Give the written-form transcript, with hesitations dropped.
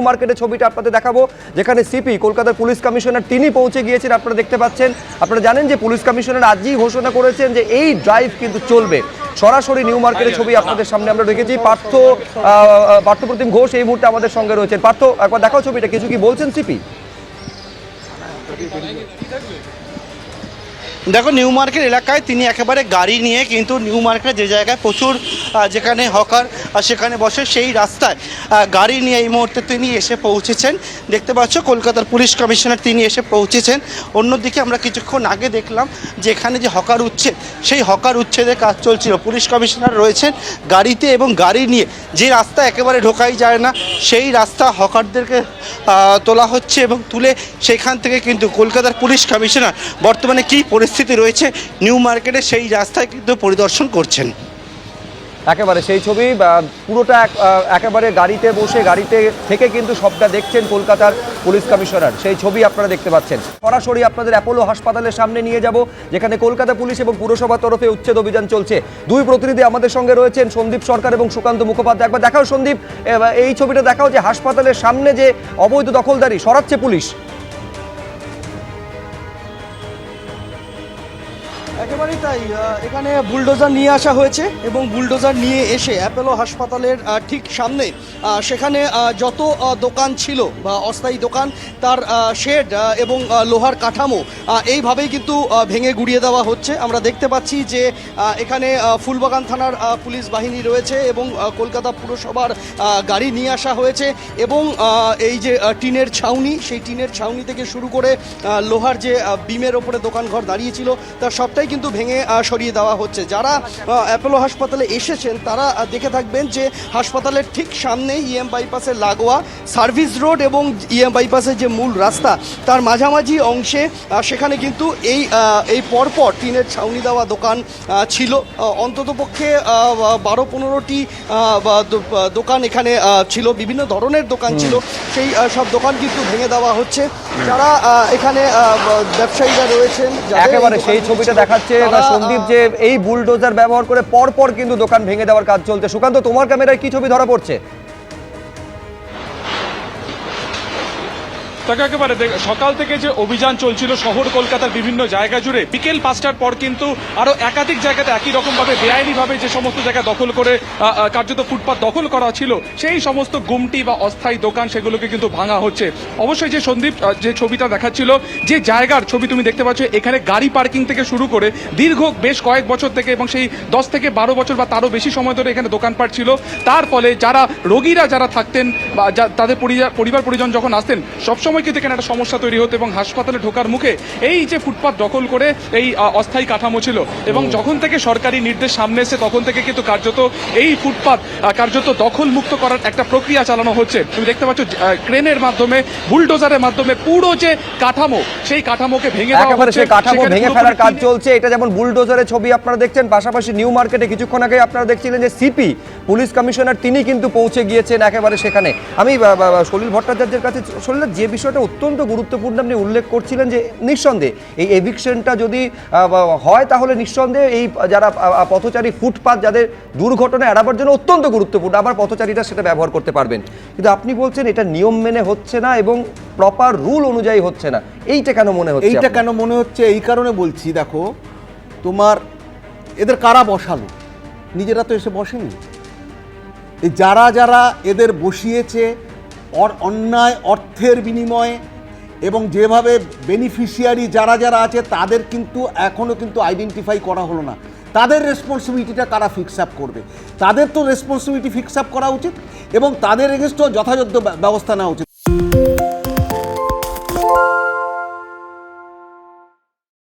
মার্কেটের ছবিটা আপনাদের দেখাবো, যেখানে সিপি কলকাতার পুলিশ কমিশনার তিনি পৌঁছে গিয়েছেন। আপনারা দেখতে পাচ্ছেন, আপনারা জানেন যে পুলিশ কমিশনার আজই ঘোষণা করেছেন যে এই ড্রাইভ কিন্তু চলবে। সরাসরি নিউ মার্কেটের ছবি আপনাদের সামনে আমরা রেখেছি। পার্থপ্রতিম ঘোষ এই মুহূর্তে আমাদের সঙ্গে রয়েছেন। পার্থ, একবার দেখাও ছবিটা, কিছু কি বলছেন সিপি? দেখো, নিউ মার্কেট এলাকায় তিনি একেবারে গাড়ি নিয়ে কিন্তু নিউ মার্কেটে যে জায়গায় প্রচুর যেখানে হকার সেখানে বসে সেই রাস্তায় গাড়ি নিয়ে এই মুহূর্তে তিনি এসে পৌঁছেছেন। দেখতে পাচ্ছ কলকাতার পুলিশ কমিশনার তিনি এসে পৌঁছেছেন। অন্যদিকে আমরা কিছুক্ষণ আগে দেখলাম যে এখানে যে হকার উচ্ছেদ, সেই হকার উচ্ছেদের কাজ চলছিল। পুলিশ কমিশনার রয়েছেন গাড়িতে এবং গাড়ি নিয়ে যে রাস্তা একেবারে ঢোকাই যায় না সেই রাস্তা হকারদেরকে তোলা হচ্ছে এবং তুলে সেখান থেকে কিন্তু কলকাতার পুলিশ কমিশনার বর্তমানে কী পরিস্থিতি রয়েছে নিউ মার্কেটে সেই রাস্তায় কিন্তু পরিদর্শন করছেন। একেবারে সেই ছবি, পুরোটা একেবারে গাড়িতে বসে গাড়িতে থেকে কিন্তু সবটা দেখছেন কলকাতার পুলিশ কমিশনার, সেই ছবি আপনারা দেখতে পাচ্ছেন। সরাসরি আপনাদের অ্যাপোলো হাসপাতালের সামনে নিয়ে যাব, যেখানে কলকাতা পুলিশ এবং পুরসভার তরফে উচ্ছেদ অভিযান চলছে। দুই প্রতিনিধি আমাদের সঙ্গে রয়েছেন, সন্দীপ সরকার এবং সুকান্ত মুখোপাধ্যায়। একবার দেখাও সন্দীপ, এই ছবিটা দেখাও যে হাসপাতালের সামনে যে অবৈধ দখলদারি সরাচ্ছে পুলিশ। একেবারেই তাই, এখানে বুলডোজার নিয়ে আসা হয়েছে এবং বুলডোজার নিয়ে এসে অ্যাপোলো হাসপাতালের ঠিক সামনে সেখানে যত দোকান ছিল বা অস্থায়ী দোকান, তার শেড এবং লোহার কাঠামো এইভাবেই কিন্তু ভেঙে গুড়িয়ে দেওয়া হচ্ছে। আমরা দেখতে পাচ্ছি যে এখানে ফুলবাগান থানার পুলিশ বাহিনী রয়েছে এবং কলকাতা পুরসভার গাড়ি নিয়ে আসা হয়েছে এবং এই যে টিনের ছাউনি, সেই টিনের ছাউনি থেকে শুরু করে লোহার যে বিমের ওপরে দোকানঘর দাঁড়িয়েছিল তার সবটাই কিন্তু ভেঙে সরিয়ে দেওয়া হচ্ছে। যারা অ্যাপোলো হাসপাতালে এসেছেন তারা দেখে থাকবেন যে হাসপাতালের ঠিক সামনেই ইএম বাইপাসের লাগোয়া সার্ভিস রোড এবং ইএম বাইপাসের যে মূল রাস্তা তার মাঝামাঝি অংশে সেখানে কিন্তু এই পরপর টিনের ছাউনি দেওয়া দোকান ছিল। অন্ততপক্ষে 12-15টি দোকান এখানে ছিল, বিভিন্ন ধরনের দোকান ছিল। সেই সব দোকান কিন্তু ভেঙে দেওয়া হচ্ছে। যারা এখানে ব্যবসায়ীরা রয়েছেন, একেবারে সেই ছবিটা দেখাচ্ছে সন্দীপ, যে এই বুলডোজার ব্যবহার করে পরপর কিন্তু দোকান ভেঙে দেওয়ার কাজ চলছে। সুকান্ত, তোমার ক্যামেরায় কি ছবি ধরা পড়ছে? তাকে একেবারে সকাল থেকে যে অভিযান চলছিল শহর কলকাতার বিভিন্ন জায়গা জুড়ে, বিকেল 5টার পর কিন্তু আরো একাধিক জায়গাতে একই রকমভাবে বেআইনিভাবে যে সমস্ত জায়গা দখল করে কার্যত ফুটপাত দখল করা ছিল সেই সমস্ত গুমটি বা অস্থায়ী দোকান সেগুলোকে কিন্তু ভাঙা হচ্ছে। অবশ্যই যে সন্দীপ যে ছবিটা দেখাচ্ছিল, যে জায়গার ছবি তুমি দেখতে পাচ্ছ, এখানে গাড়ি পার্কিং থেকে শুরু করে দীর্ঘ বেশ কয়েক বছর থেকে এবং সেই 10 থেকে 12 বছর বা তারও বেশি সময় ধরে এখানে দোকানপাট ছিল। তার ফলে যারা রোগীরা যারা থাকতেন বা তাদের পরিবার পরিজন যখন আসতেন সবসময় কিন্তু এখানে একটা সমস্যা তৈরি হতো এবং হাসপাতালে ঢোকার মুখে এই যে ফুটপাত দখল করে এই অস্থায়ী কাঠামো ছিল এবং যখন থেকে সরকারি নির্দেশ সামনে এসে তখন থেকে কিন্তু কার্যত এই ফুটপাত কার্যত দখল মুক্ত করার একটা প্রক্রিয়া চালানো হচ্ছে। তুমি দেখতে পাচ্ছ ক্রেনের মাধ্যমে, বুলডোজারের মাধ্যমে পুরো যে কাঠামো সেই কাঠামোকে ভেঙে দেওয়া হচ্ছে, সেই কাঠামো ভেঙে ফেলার কাজ চলছে। এটা যেমন বুলডোজারের ছবি আপনারা দেখছেন, পাশাপাশি নিউ মার্কেটে কিছুক্ষণ আগে আপনারা দেখছিলেন যে সিপি পুলিশ কমিশনার তিনি কিন্তু পৌঁছে গিয়েছেন একেবারে সেখানে। আমি সলিল ভট্টাচার্যের কাছে, সলিল, যে বিষয়টা অত্যন্ত গুরুত্বপূর্ণ আপনি উল্লেখ করছিলেন যে নিঃসন্দেহে এই এভিকশনটা যদি হয় তাহলে নিঃসন্দেহে এই যারা পথচারী ফুটপাত যাদের দুর্ঘটনা এড়াবার জন্য অত্যন্ত গুরুত্বপূর্ণ, আবার পথচারীরা সেটা ব্যবহার করতে পারবেন। কিন্তু আপনি বলছেন এটা নিয়ম মেনে হচ্ছে না এবং প্রপার রুল অনুযায়ী হচ্ছে না, এইটা কেন মনে হচ্ছে? এইটা কেন মনে হচ্ছে এই কারণে বলছি, দেখো তোমার এদের কারা বসালো, নিজেরা তো এসে বসেনি। এই যারা যারা এদের বসিয়েছে অন্যায় অর্থের বিনিময়ে এবং যেভাবে বেনিফিশিয়ারি যারা যারা আছে তাদের কিন্তু এখনও কিন্তু আইডেন্টিফাই করা হলো না। তাদের রেসপন্সিবিলিটিটা কারা ফিক্স আপ করবে? তাদের তো রেসপন্সিবিলিটি ফিক্স আপ করা উচিত এবং তাদের এগেনস্টও যথাযথ ব্যবস্থা নেওয়া উচিত।